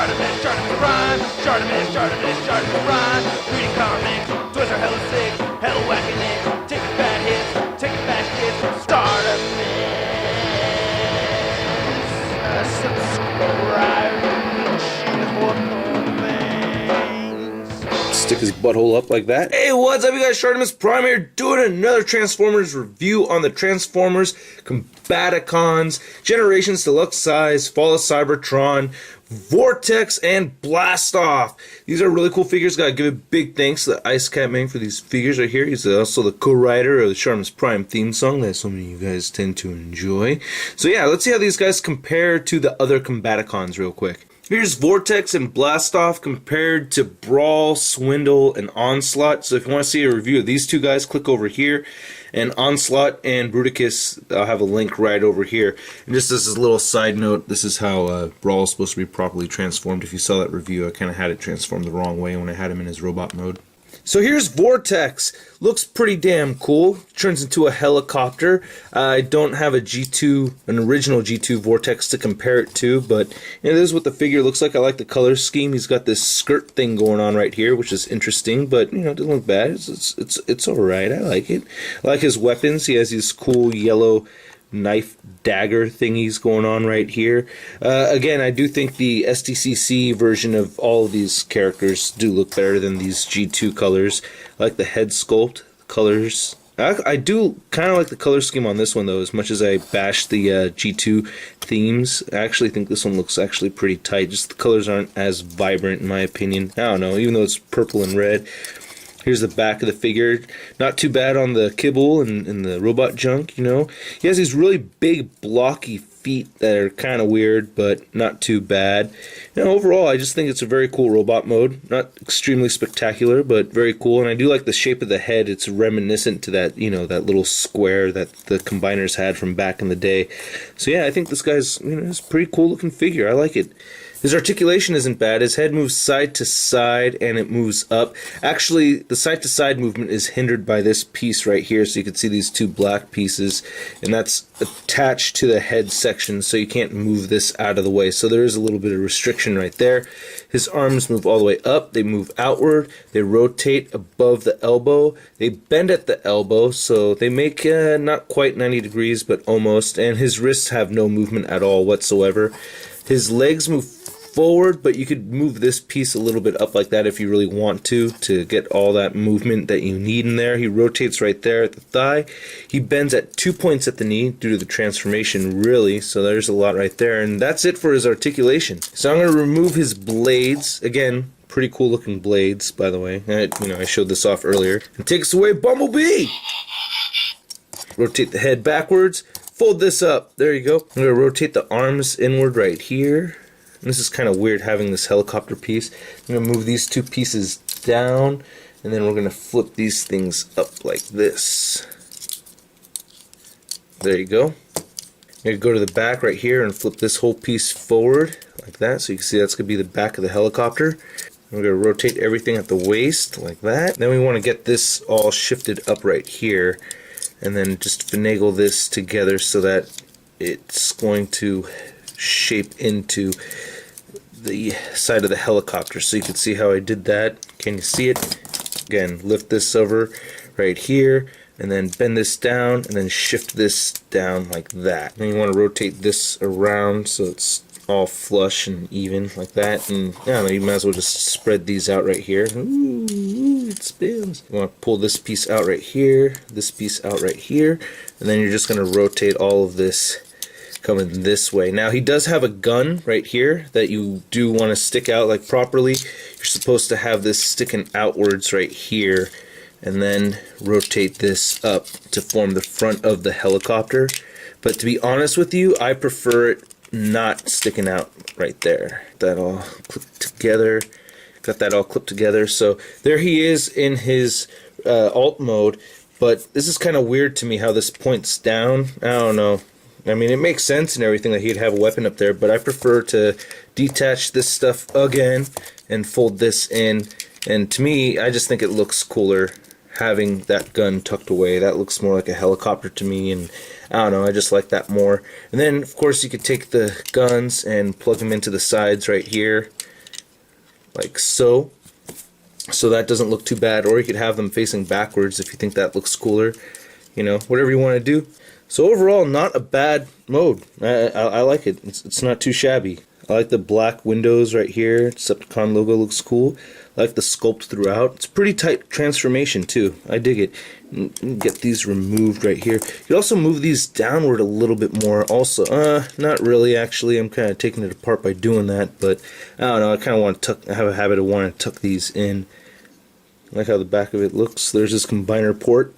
ShartimusPrime, ShartimusPrime. Reading comics, toys are hella sick, hella whacking it. Taking bad hits, taking fast hits. Subscribe. Stick his butthole up like that. Hey, what's up, you guys? ShartimusPrime here, doing another Transformers review on the Transformers Combaticons, Generations Deluxe Size, Fall of Cybertron, Vortex, and Blast Off. These are really cool figures. Gotta give a big thanks to the IceKat Meng for these figures right here. He's also the co-writer of the ShartimusPrime theme song that so many of you guys tend to enjoy. So yeah, let's see how these guys compare to the other Combaticons real quick. Here's Vortex and Blast Off compared to Brawl, Swindle, and Onslaught. So if you want to see a review of these two guys, click over here. And Onslaught and Bruticus, I'll have a link right over here. And just as a little side note, this is how Brawl is supposed to be properly transformed. If you saw that review, I kind of had it transformed the wrong way when I had him in his robot mode. So here's Vortex. Looks pretty damn cool. Turns into a helicopter. I don't have an original G2 Vortex to compare it to, but you know, this is what the figure looks like. I like the color scheme. He's got this skirt thing going on right here, which is interesting, but you know, it doesn't look bad. It's all right. I like it. I like his weapons. He has these cool yellow knife dagger thingies going on right here. Again, I do think the SDCC version of all of these characters do look better than these G2 colors. I like the head sculpt, colors. I do kind of like the color scheme on this one though, as much as I bash the G2 themes. I actually think this one looks actually pretty tight. Just the colors aren't as vibrant in my opinion. I don't know, even though it's purple and red. Here's the back of the figure. Not too bad on the kibble and the robot junk, you know. He has these really big blocky feet that are kind of weird, but not too bad. You know, overall, I just think it's a very cool robot mode. Not extremely spectacular, but very cool. And I do like the shape of the head. It's reminiscent to that, you know, that little square that the combiners had from back in the day. So yeah, I think this guy's, you know, it's a pretty cool looking figure. I like it. His articulation isn't bad. His head moves side to side and it moves up. Actually, the side to side movement is hindered by this piece right here. So you can see these two black pieces, and that's attached to the head section, so you can't move this out of the way. So there is a little bit of restriction right there. His arms move all the way up. They move outward. They rotate above the elbow. They bend at the elbow, so they make not quite 90 degrees, but almost. And his wrists have no movement at all whatsoever. His legs move forward, but you could move this piece a little bit up like that if you really want to get all that movement that you need in there. He rotates right there at the thigh. He bends at 2 points at the knee due to the transformation, really, so there's a lot right there, and that's it for his articulation. So I'm going to remove his blades. Again, pretty cool looking blades, by the way. I showed this off earlier. And takes away Bumblebee! Rotate the head backwards. Fold this up. There you go. I'm going to rotate the arms inward right here. And this is kind of weird having this helicopter piece. I'm going to move these two pieces down, and then we're going to flip these things up like this. There you go. I'm going to go to the back right here and flip this whole piece forward like that. So you can see that's going to be the back of the helicopter. We're going to rotate everything at the waist like that. Then we want to get this all shifted up right here, and then just finagle this together so that it's going to shape into the side of the helicopter. So you can see how I did that. Can you see it? Again, lift this over right here, and then bend this down, and then shift this down like that. And you want to rotate this around so it's all flush and even like that. And yeah, you might as well just spread these out right here. Ooh, it spins. You want to pull this piece out right here, this piece out right here, and then you're just going to rotate all of this coming this way. Now he does have a gun right here that you do want to stick out like properly. You're supposed to have this sticking outwards right here, and then rotate this up to form the front of the helicopter. But to be honest with you, I prefer it not sticking out right there. That all clipped together. Got that all clipped together. So there he is in his alt mode, but this is kind of weird to me how this points down. I don't know. I mean, it makes sense and everything that he'd have a weapon up there, but I prefer to detach this stuff again and fold this in. And to me, I just think it looks cooler having that gun tucked away. That looks more like a helicopter to me, and I don't know, I just like that more. And then, of course, you could take the guns and plug them into the sides right here. like so. So that doesn't look too bad, or you could have them facing backwards if you think that looks cooler. You know, whatever you want to do. So overall, not a bad mode. I like it. It's not too shabby. I like the black windows right here. Decepticon logo looks cool. I like the sculpt throughout. It's a pretty tight transformation too. I dig it. Get these removed right here. You can also move these downward a little bit more also. Not really actually. I'm kind of taking it apart by doing that, but I don't know. I kind of want to I have a habit of wanting to tuck these in. I like how the back of it looks. There's this combiner port.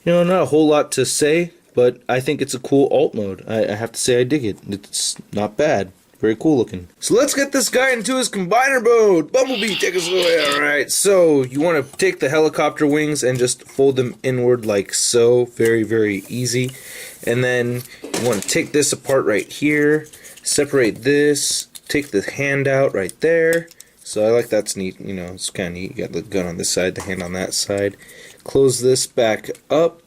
You know, not a whole lot to say, but I think it's a cool alt mode. I have to say I dig it. It's not bad. Very cool looking. So let's get this guy into his combiner mode. Bumblebee, take us away. Alright, so you want to take the helicopter wings and just fold them inward like so. Very, very easy. And then you want to take this apart right here. Separate this. Take the hand out right there. So I like that's neat. You know, it's kind of neat. You got the gun on this side, the hand on that side. Close this back up.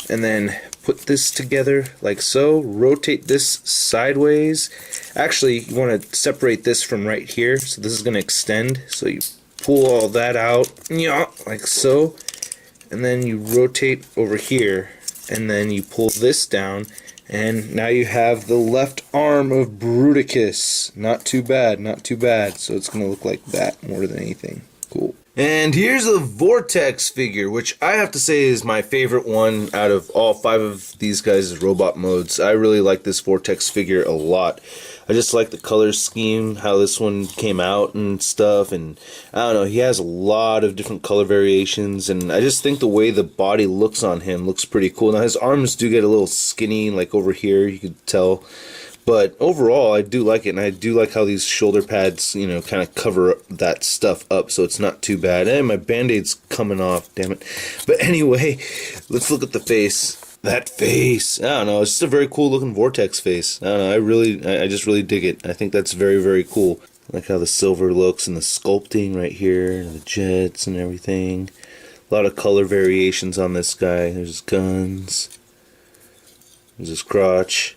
And then put this together like so. Rotate this sideways. Actually, you want to separate this from right here. So this is going to extend. So you pull all that out, yeah, like so. And then you rotate over here. And then you pull this down. And now you have the left arm of Bruticus. Not too bad, not too bad. So it's going to look like that more than anything. Cool. And here's a Vortex figure, which I have to say is my favorite one out of all 5 of these guys' robot modes. I really like this Vortex figure a lot. I just like the color scheme, how this one came out and stuff, and I don't know, he has a lot of different color variations, and I just think the way the body looks on him looks pretty cool. Now his arms do get a little skinny, like over here, you could tell. But overall, I do like it, and I do like how these shoulder pads, you know, kind of cover that stuff up, so it's not too bad. And my band-aid's coming off, damn it. But anyway, let's look at the face. That face, I don't know, it's just a very cool looking Vortex face. I don't know, I just really dig it. I think that's very, very cool. I like how the silver looks and the sculpting right here, and the jets and everything. A lot of color variations on this guy. There's his guns. There's his crotch.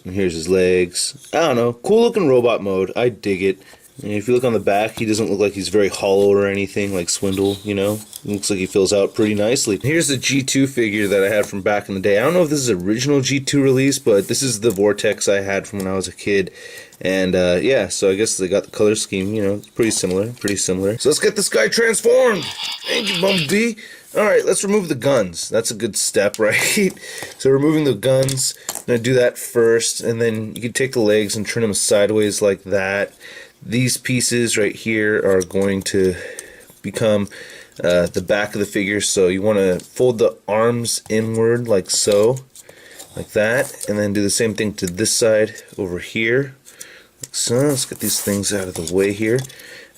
And here's his legs. I don't know. Cool looking robot mode. I dig it. And if you look on the back, he doesn't look like he's very hollow or anything like Swindle, you know? Looks like he fills out pretty nicely. Here's the G2 figure that I had from back in the day. I don't know if this is original G2 release, but this is the Vortex I had from when I was a kid. And yeah, so I guess they got the color scheme, you know, it's pretty similar, pretty similar. So let's get this guy transformed. Thank you, Bumblebee. Alright, let's remove the guns. That's a good step, right? So removing the guns, I'm going to do that first, and then you can take the legs and turn them sideways like that. These pieces right here are going to become the back of the figure, so you want to fold the arms inward like so, like that, and then do the same thing to this side over here. Like so, let's get these things out of the way here.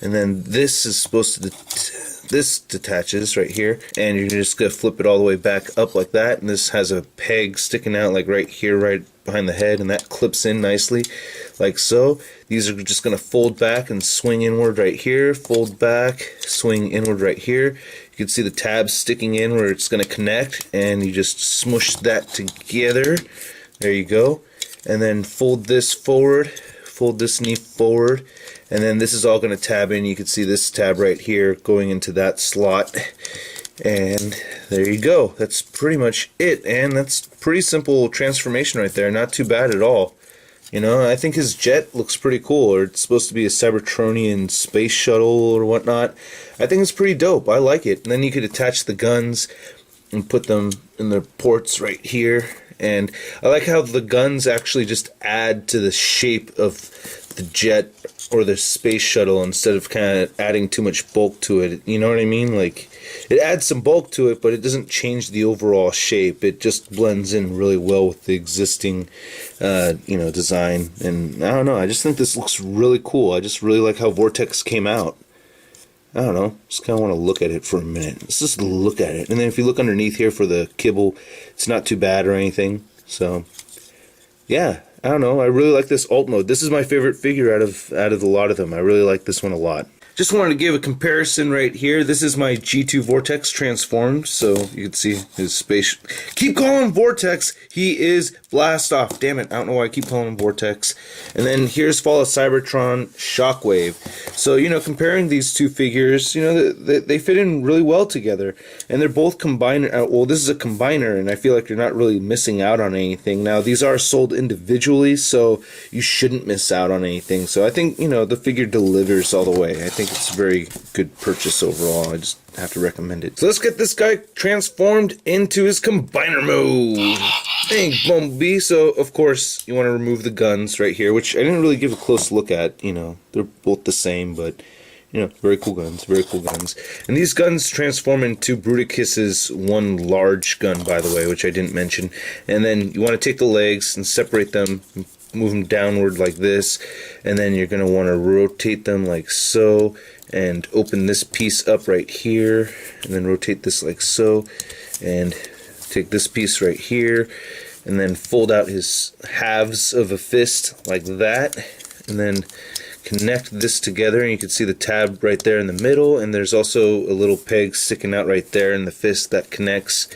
And then this is supposed to, this detaches right here, and you're just going to flip it all the way back up like that, and this has a peg sticking out like right here, right behind the head, and that clips in nicely, like so. These are just going to fold back and swing inward right here, fold back, swing inward right here. You can see the tabs sticking in where it's going to connect, and you just smush that together. There you go. And then fold this forward, fold this knee forward, and then this is all going to tab in. You can see this tab right here going into that slot, and there you go. That's pretty much it, and that's pretty simple transformation right there. Not too bad at all. You know, I think his jet looks pretty cool, or it's supposed to be a Cybertronian space shuttle or whatnot. I think it's pretty dope. I like it. And then you could attach the guns and put them in the ports right here. And I like how the guns actually just add to the shape of the jet or the space shuttle instead of kind of adding too much bulk to it. You know what I mean? Like, it adds some bulk to it, but it doesn't change the overall shape. It just blends in really well with the existing, you know, design. And I don't know, I just think this looks really cool. I just really like how Vortex came out. I don't know, just kind of want to look at it for a minute. Let's just look at it. And then if you look underneath here for the kibble, it's not too bad or anything. So, yeah, I don't know. I really like this alt mode. This is my favorite figure out of the lot of them. I really like this one a lot. just wanted to give a comparison right here. This is my G2 Vortex transformed, so you can see his space. Keep calling him Vortex. He is Blast Off. Damn it, I don't know why I keep calling him Vortex. And then here's Fall of Cybertron Shockwave. So, you know, comparing these two figures, you know, they fit in really well together. And they're both combined. Well, this is a combiner, and I feel like you're not really missing out on anything. Now, these are sold individually, so you shouldn't miss out on anything. So I think, you know, the figure delivers all the way. I think it's a very good purchase overall. I just have to recommend it. So let's get this guy transformed into his combiner mode. Hey, Bumblebee. So, of course, you want to remove the guns right here, which I didn't really give a close look at. You know, they're both the same, but, you know, very cool guns, very cool guns. And these guns transform into Bruticus's one large gun, by the way, which I didn't mention. And then you want to take the legs and separate them, move them downward like this, and then you're going to want to rotate them like so, and open this piece up right here, and then rotate this like so, and take this piece right here, and then fold out his halves of a fist like that, and then connect this together, and you can see the tab right there in the middle, and there's also a little peg sticking out right there in the fist that connects.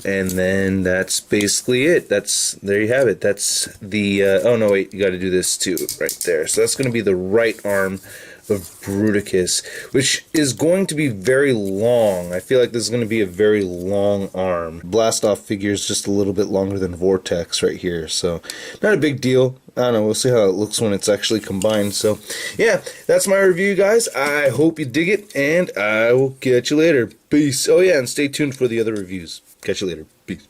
And then that's basically it. There you have it. That's the, oh no wait, you gotta do this too, right there. So that's gonna be the right arm of Bruticus, which is going to be very long. I feel like this is going to be a very long arm. Blast Off figure is just a little bit longer than Vortex right here, so not a big deal. I don't know, we'll see how it looks when it's actually combined. So yeah, that's my review, guys. I hope you dig it, and I will catch you later. Peace. Oh yeah, and stay tuned for the other reviews. Catch you later. Peace.